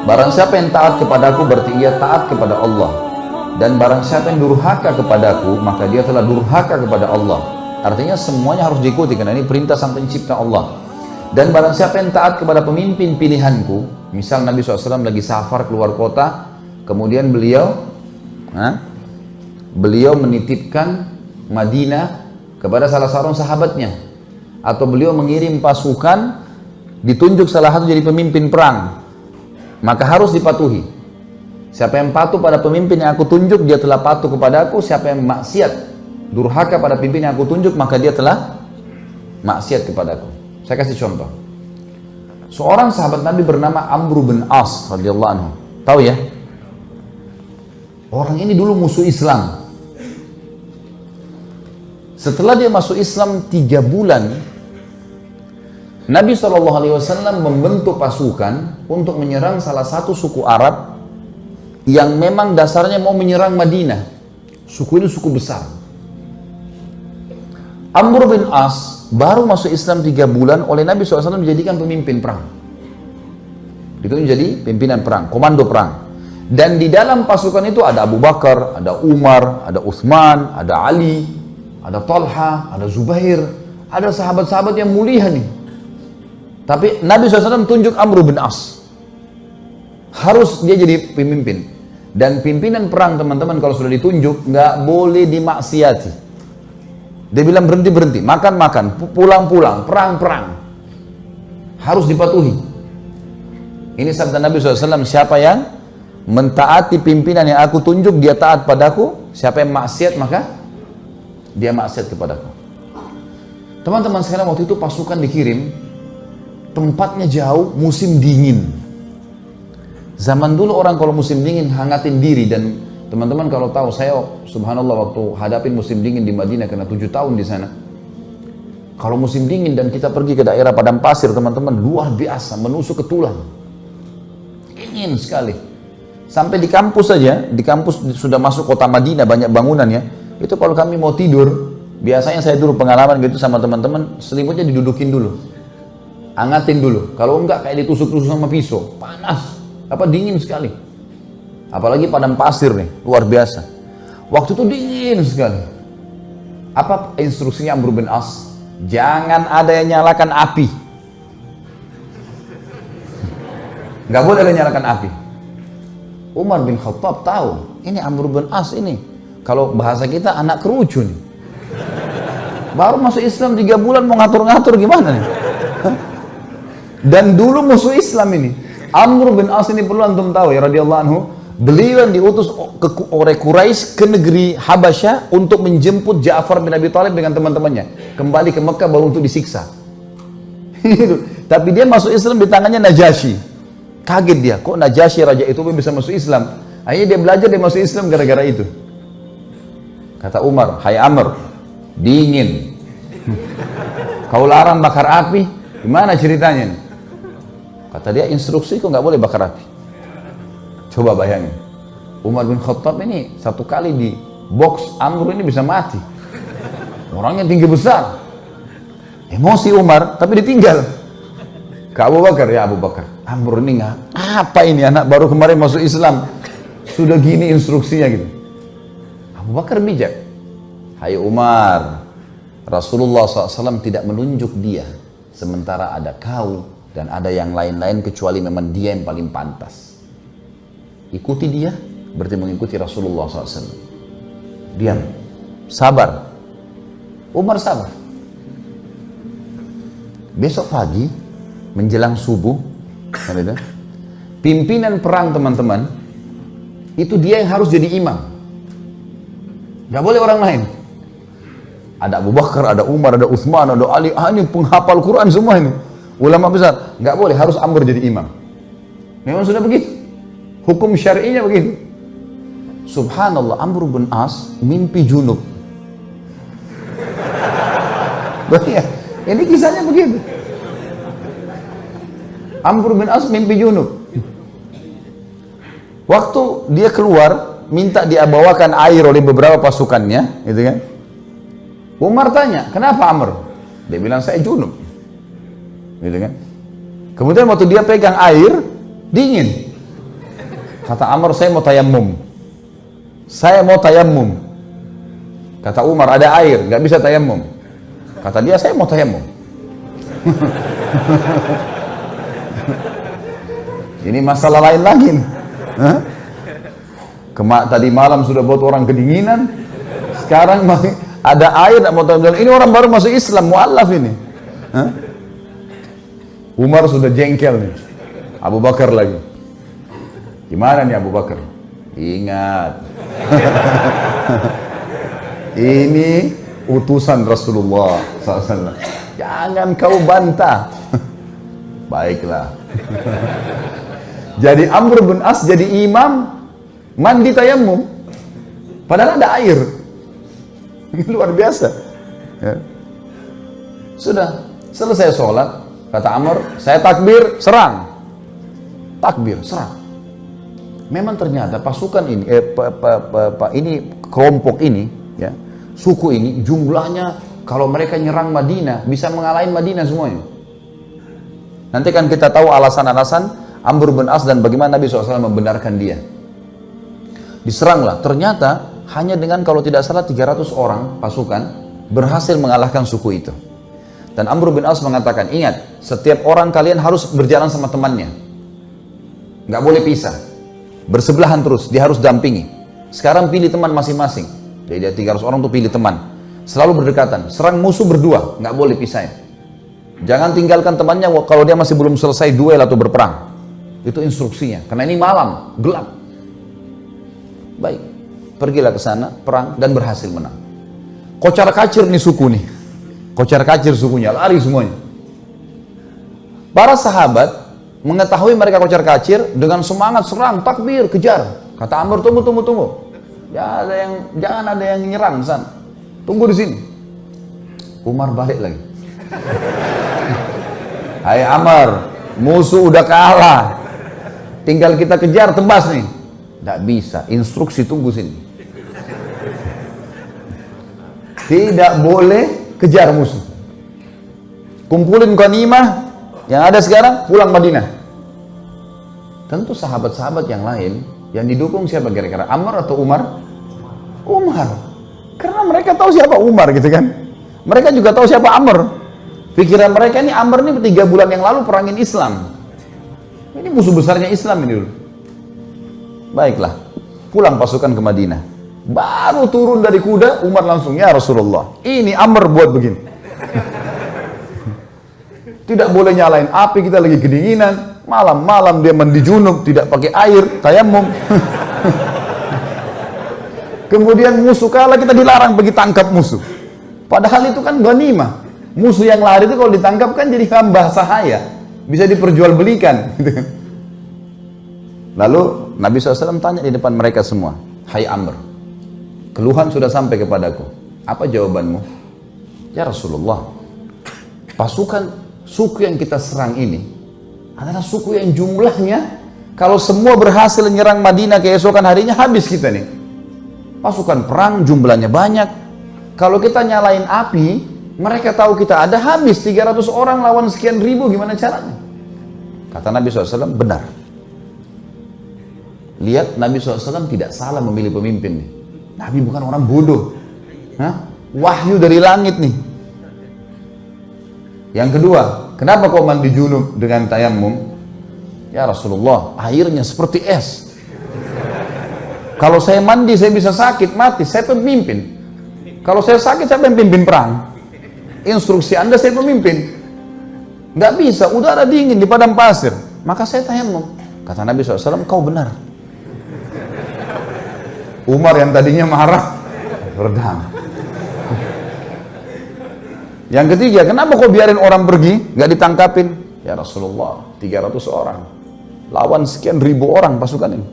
Barang siapa yang taat kepadaku berarti ia taat kepada Allah. Dan barang siapa yang durhaka kepadaku, maka dia telah durhaka kepada Allah. Artinya semuanya harus diikuti, karena ini perintah sang pencipta Allah. Dan barang siapa yang taat kepada pemimpin pilihanku, misal Nabi SAW lagi safar keluar kota, kemudian beliau menitipkan Madinah kepada salah seorang sahabatnya, atau beliau mengirim pasukan, ditunjuk salah satu jadi pemimpin perang, maka harus dipatuhi. Siapa yang patuh pada pemimpin yang aku tunjuk, dia telah patuh kepadaku. Siapa yang maksiat, durhaka pada pemimpin yang aku tunjuk, maka dia telah maksiat kepadaku. Saya kasih contoh. Seorang sahabat Nabi bernama Amr bin As radhiyallahu anhu. Tahu ya? Orang ini dulu musuh Islam. Setelah dia masuk Islam 3 bulan, Nabi SAW membentuk pasukan untuk menyerang salah satu suku Arab yang memang dasarnya mau menyerang Madinah. Suku ini suku besar. Amr bin As baru masuk Islam 3 bulan, oleh Nabi SAW dijadikan pemimpin perang. Itu menjadi pimpinan perang, komando perang. Dan di dalam pasukan itu ada Abu Bakar, ada Umar, ada Uthman, ada Ali, ada Talha, ada Zubair, ada sahabat-sahabat yang mulia nih. Tapi Nabi SAW tunjuk Amr bin As. Harus dia jadi pemimpin. Dan pimpinan perang, teman-teman, kalau sudah ditunjuk, nggak boleh dimaksiati. Dia bilang berhenti-berhenti, makan-makan, pulang-pulang, perang-perang. Harus dipatuhi. Ini sabda Nabi SAW, siapa yang mentaati pimpinan yang aku tunjuk, dia taat padaku. Siapa yang maksiat, maka dia maksiat kepadaku. Teman-teman sekalian, waktu itu pasukan dikirim, tempatnya jauh, musim dingin. Zaman dulu orang kalau musim dingin hangatin diri, dan teman-teman kalau tahu, saya subhanallah waktu hadapin musim dingin di Madinah karena 7 tahun di sana. Kalau musim dingin dan kita pergi ke daerah padang pasir, teman-teman, luar biasa, menusuk ke tulang. Dingin sekali. Sampai di kampus saja, di kampus sudah masuk kota Madinah, banyak bangunannya. Itu kalau kami mau tidur, biasanya saya dulu pengalaman gitu sama teman-teman, selimutnya didudukin dulu. Angatin dulu. Kalau enggak kayak ditusuk-tusuk sama pisau, panas. Apa dingin sekali. Apalagi padang pasir nih, luar biasa. Waktu itu dingin sekali. Apa instruksinya Amr bin As? Jangan ada yang nyalakan api. Nggak boleh ada yang nyalakan api. Umar bin Khattab tahu, ini Amr bin As ini, kalau bahasa kita anak kerucu nih. Baru masuk Islam 3 bulan mau ngatur-ngatur gimana nih? Dan dulu musuh Islam ini. Amr bin As ini perlu antum tahu ya, radhiyallahu anhu, beliau yang diutus oleh Quraisy ke negeri Habasyah untuk menjemput Ja'far bin Abi Thalib dengan teman-temannya kembali ke Mekah baru untuk disiksa. Tapi dia masuk Islam di tangannya Najasyi. Kaget dia, kok Najasyi raja itu bisa masuk Islam? Akhirnya dia belajar, dia masuk Islam gara-gara itu. Kata Umar, hai Amr, dingin. Kau larang bakar api, gimana ceritanya nih? Kata dia, instruksi kok nggak boleh bakar api. Coba bayangin, Umar bin Khattab ini 1 kali di box Amr ini bisa mati. Orangnya tinggi besar. Emosi Umar, tapi ditinggal. Ke Abu Bakar, ya Abu Bakar, Amr ini nggak, apa ini anak baru kemarin masuk Islam, sudah gini instruksinya gitu. Abu Bakar bijak. Hai Umar, Rasulullah SAW tidak menunjuk dia, sementara ada kau dan ada yang lain-lain kecuali memang dia yang paling pantas. Ikuti dia, berarti mengikuti Rasulullah SAW. Diam, sabar. Umar sabar. Besok pagi, menjelang subuh, pimpinan perang teman-teman, itu dia yang harus jadi imam. Gak boleh orang lain. Ada Abu Bakar, ada Umar, ada Uthman, ada Ali, ini penghafal Quran semua ini. Ulama besar, nggak boleh, harus Amr jadi imam. Memang sudah begitu, hukum syar'inya begitu. Subhanallah, Amr bin As mimpi junub. Ini kisahnya begitu. Amr bin As mimpi junub. Waktu dia keluar, minta dia bawakan air oleh beberapa pasukannya, gitu kan? Umar tanya, kenapa Amr? Dia bilang, saya junub. Gitu kan? Kemudian waktu dia pegang air, dingin. Kata Amr, saya mau tayammum. Saya mau tayammum. Kata Umar, ada air, nggak bisa tayammum. Kata dia, saya mau tayammum. Ini masalah lain lagi nih. Tadi malam sudah buat orang kedinginan, sekarang ada air nggak mau tayammum. Ini orang baru masuk Islam, mu'allaf ini. Umar sudah jengkel nih. Abu Bakar lagi. Gimana nih Abu Bakar? Ingat. Ini utusan Rasulullah SAW. Jangan kau bantah. Baiklah. Jadi Amr bin As jadi imam mandi tayammum. Padahal ada air. Luar biasa. Ya. Sudah selesai sholat, kata Amr, saya takbir, serang. Takbir, serang. Memang ternyata pasukan ini, kelompok ini, ya, suku ini jumlahnya kalau mereka nyerang Madinah bisa mengalahin Madinah semuanya. Nanti kan kita tahu alasan-alasan Amr bin As dan bagaimana Nabi SAW membenarkan dia. Diseranglah, ternyata hanya dengan kalau tidak salah 300 orang pasukan berhasil mengalahkan suku itu. Dan Amr bin As mengatakan, ingat, setiap orang kalian harus berjalan sama temannya. Nggak boleh pisah. Bersebelahan terus, dia harus dampingi. Sekarang pilih teman masing-masing. Jadi 300 orang tuh pilih teman. Selalu berdekatan, serang musuh berdua, nggak boleh pisahin. Jangan tinggalkan temannya kalau dia masih belum selesai duel atau berperang. Itu instruksinya, karena ini malam, gelap. Baik, pergilah ke sana, perang, dan berhasil menang. Kocar kacir nih suku nih. Kocar kacir sukunya, lari semuanya. Para sahabat mengetahui mereka kocar kacir, dengan semangat serang, takbir, kejar. Kata Amr, tunggu. Jangan ada yang nyerang sana. Tunggu di sini. Umar balik lagi. Hai Amr, musuh udah kalah. Tinggal kita kejar, tebas nih. Tidak bisa, instruksi tunggu sini. Tidak boleh kejar musuh. Kumpulin ghanimah yang ada sekarang, pulang Madinah. Tentu sahabat-sahabat yang lain yang didukung siapa kira-kira? Amr atau Umar? Umar. Karena mereka tahu siapa Umar gitu kan. Mereka juga tahu siapa Amr. Pikiran mereka ini Amr ini 3 bulan yang lalu perangin Islam. Ini musuh besarnya Islam ini dulu. Baiklah, pulang pasukan ke Madinah. Baru turun dari kuda, Umar langsung, ya Rasulullah, ini Amr buat begini. Tidak boleh nyalain api, kita lagi kedinginan. Malam-malam dia mandi junub, tidak pakai air, tayammum. Kemudian musuh kalah, kita dilarang pergi tangkap musuh. Padahal itu kan ghanimah. Musuh yang lari itu kalau ditangkap kan jadi hamba sahaya. Bisa diperjualbelikan. Lalu Nabi SAW tanya di depan mereka semua, hai Amr, keluhan sudah sampai kepadaku. Apa jawabanmu? Ya Rasulullah, pasukan suku yang kita serang ini adalah suku yang jumlahnya, kalau semua berhasil menyerang Madinah keesokan harinya, habis kita nih. Pasukan perang jumlahnya banyak. Kalau kita nyalain api, mereka tahu kita ada, habis 300 orang lawan sekian ribu, gimana caranya? Kata Nabi SAW, benar. Lihat, Nabi SAW tidak salah memilih pemimpin nih. Nabi bukan orang bodoh. Wahyu dari langit nih. Yang kedua, kenapa kau mandi junub dengan tayammum? Ya Rasulullah, airnya seperti es. Kalau saya mandi, saya bisa sakit, mati. Saya pemimpin. Kalau saya sakit, saya pimpin perang. Instruksi Anda, saya pemimpin. Nggak bisa, udara dingin di padang pasir. Maka saya tayammum. Kata Nabi SAW, kau benar. Umar yang tadinya marah, redam. Yang ketiga, kenapa kau biarin orang pergi, nggak ditangkapin? Ya Rasulullah, 300 orang. Lawan sekian ribu orang pasukan ini.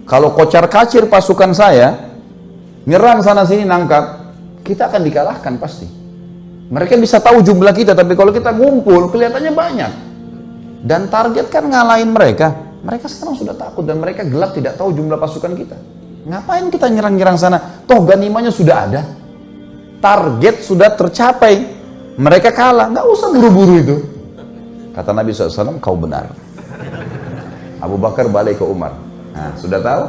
Kalau kocar kacir pasukan saya, nyerang sana sini nangkap, kita akan dikalahkan pasti. Mereka bisa tahu jumlah kita, tapi kalau kita ngumpul, kelihatannya banyak. Dan target kan ngalahin mereka. Mereka sekarang sudah takut dan mereka gelap tidak tahu jumlah pasukan kita. Ngapain kita nyerang-nyerang sana? Toh ganimanya sudah ada. Target sudah tercapai. Mereka kalah, nggak usah buru-buru itu. Kata Nabi SAW, kau benar. Abu Bakar balik ke Umar. Nah, sudah tahu?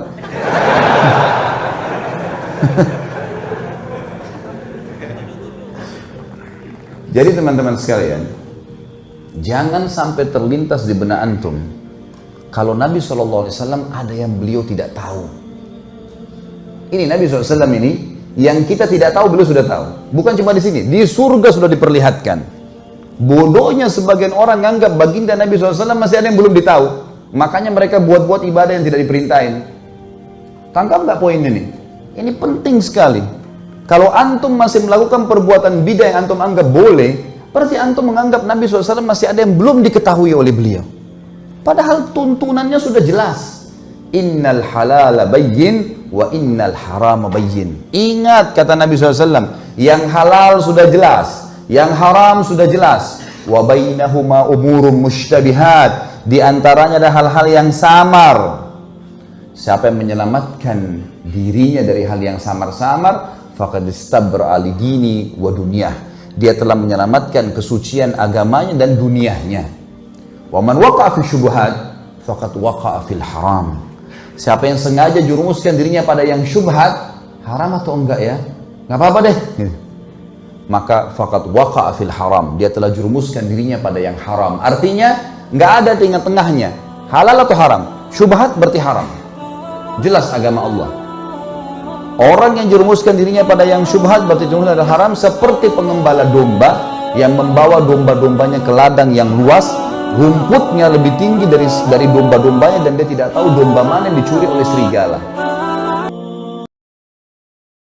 Jadi teman-teman sekalian, jangan sampai terlintas di benak antum kalau Nabi SAW ada yang beliau tidak tahu. Ini Nabi SAW ini yang kita tidak tahu beliau sudah tahu. Bukan cuma di sini, di surga sudah diperlihatkan. Bodohnya sebagian orang menganggap baginda Nabi SAW masih ada yang belum ditahu. Makanya mereka buat-buat ibadah yang tidak diperintahin. Tangkap nggak poin ini? Ini penting sekali. Kalau antum masih melakukan perbuatan bidah yang antum anggap boleh, berarti antum menganggap Nabi SAW masih ada yang belum diketahui oleh beliau. Padahal tuntunannya sudah jelas. Innal halala bayyin wa innal harama bayyin. Ingat kata Nabi SAW, yang halal sudah jelas, yang haram sudah jelas. Wa bainahuma umurun mushtabihat. Di antaranya ada hal-hal yang samar. Siapa yang menyelamatkan dirinya dari hal yang samar-samar, faqad istabra li dini wa dunyah. Dia telah menyelamatkan kesucian agamanya dan dunianya. Wa man waqa'a fi syubhat faqad waqa'a fil haram. Siapa yang sengaja jurumuskan dirinya pada yang syubhat, haram atau enggak ya? Enggak apa-apa deh. Maka faqad waqa'a fil haram. Dia telah jurumuskan dirinya pada yang haram. Artinya enggak ada tengah-tengahnya. Halal atau haram? Syubhat berarti haram. Jelas agama Allah. Orang yang jerumuskan dirinya pada yang syubhat berarti jerumuskan adalah haram, seperti pengembala domba yang membawa domba-dombanya ke ladang yang luas, rumputnya lebih tinggi dari domba-dombanya, dan dia tidak tahu domba mana yang dicuri oleh serigala.